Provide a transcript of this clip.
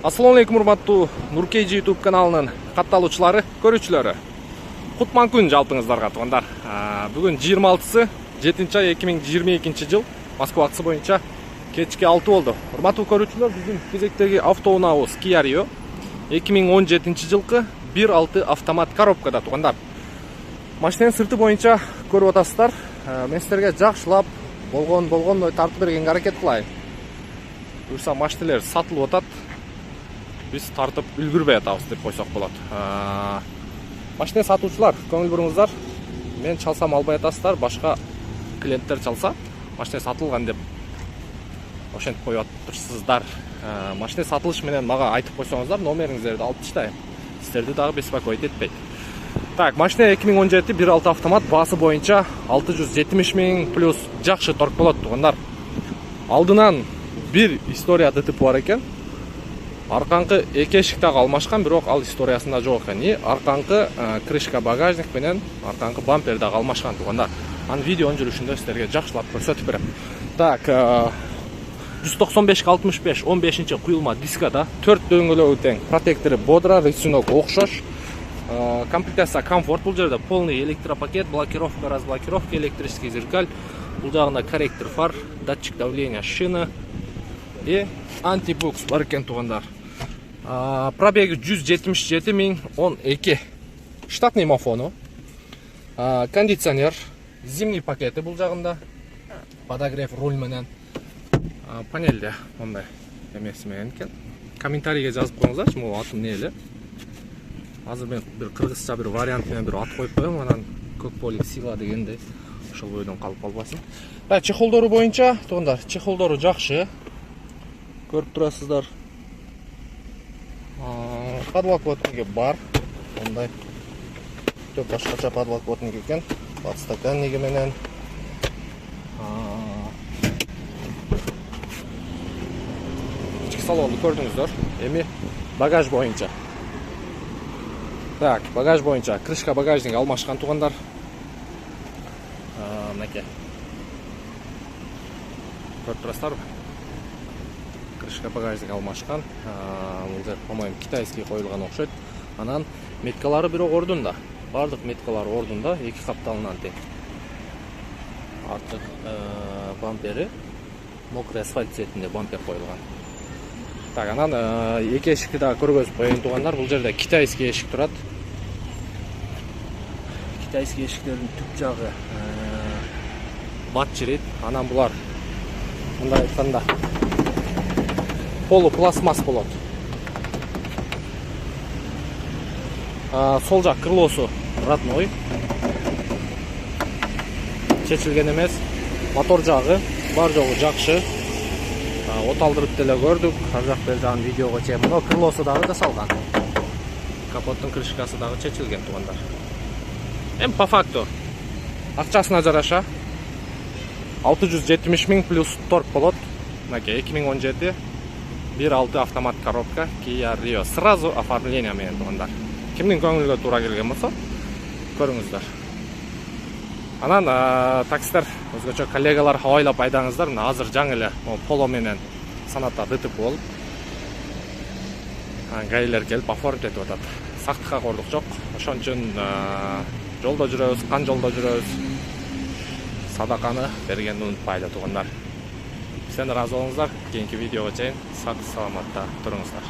Assalamu alaikum урматтуу Нуркейджи YouTube каналынын катталуучулары, көрүүчүлөрү. Кутман күн жалпыңыздарга туугандар. Бүгүн 26-сы 7-ай 2022 жыл Москва вакыты боюнча кечки 6 болду. Урматтуу көрүүчүлөр, биздин кезектеги автоунаабыз Kia Rio 2017 жылкы 1.6 автомат коробкада туугандар. Машинанын сырты боюнча көрүп атасыздар. Мен силерге жакшылап болгондой тартып бергенге аракет кылайын. Буюрса машиналар сатылып атат. Biz tartıp үлгүрбөй атабыз деп койсок болот. Машина сатуучулар, көңүл буруңуздар. Мен чалсам албай атасыздар, башка клиенттер чалса, машина сатылган деп ошентип коюп атышсыздар. Машина сатылыш менен мага айтып койсоңуздар, номериңиздерди алып таштайм. Силерди дагы беспокоить этпейт. Так, машина 2017 1.6 автомат, баасы боюнча 670 миң плюс жакшы торг болот туугандар. Алдынан бир история ДТП бар экен. Арканкы эки эшик дагы алмашкан, бирок ал историясында жок экен. Арканкы крышка багажник менен арканкы бампер дагы алмашкан туугандар. Анын видеонун жүрүшүндө силерге жакшылап көрсөтүп берем. Так, 195-65 15-чи куюлма дискада 4 дөңгөлөгү тең, протектору бодра, рычаг окшош. Комплектация комфорт, бул жерде полный электропакет, блокировка, разблокировка, электрический зеркаль, бул жагында корректор фар, датчик давления шины и антибукс бар экен туугандар. Пробеги 177 миң 12. Штатный мафону. Кондиционер, зимний пакети бул жагында. Подогрев руль менен. Панелде мондай эмеси менен экен. Комментарийге жазып коюңуздарчы, могу аты эмне эле. Азыр мен бир кыргызча бир вариант менен бир ат коюп коем, анан көк полик сила дегендей ошол бойдон калып калбасын. Чехолдору боюнча туугандар, чехолдору жакшы. Көрүп турасыздар. Подлокотниги бар. Мындай төп башкача подлокотник экен. Подстаканниги менен. Ички салонду көрдүңүздөр. Эми багаж боюнча. Так, багаж боюнча крышка багажниги алмашкан туугандар. Мынакей. Көрүп турасыздарбы? Крышка багажник алмашкан. Бул по-моему китайский коюлган окшойт. Анан меткалары бирок ордунда. Бардык меткалары ордунда, эки капталынан тең. Артык бампери мокрый асфальт цветинде бампер коюлган. Так, анан эки эшикти дагы көргөзүп коеюн туугандар. Бул жерде китайский эшик турат. Китайский эшиктердин түп жагы мат жирит. Анан булар мындай айтканда полупластмасс болот. Сол жак крылосу родной. Чечилген эмес. Мотор жагы бар жогу жакшы. От алдырып деле көрдүк. Ар жак бер жагын видеого чейин. Мына крылосу дагы жасалган. Капоттун крышкасы дагы чечилген туугандар. Эми по факту акчасына жараша 670 миң плюс торг болот. Мынакей 2017 1.6 автомат коробка Kia Rio. Сразу оформление менен туугандар. Кимдин көңүлгө туура келген болсо көрүңүздөр. Анан таксистер, өзгөчө коллегалар абайлап айдаңыздар. Мына азыр жаңы эле Polo менен санатта ДТП болуп, гаилер келип оформить этип атат. Сактыкка кордук жок. Ошон үчүн жолдо жүрөбүз, кан жолдо жүрөбүз. Садаканы бергенди унутпайлы туугандар. Сен ыраазы болуңуздар. Кийинки видеого чейин сак саламатта туруңуздар.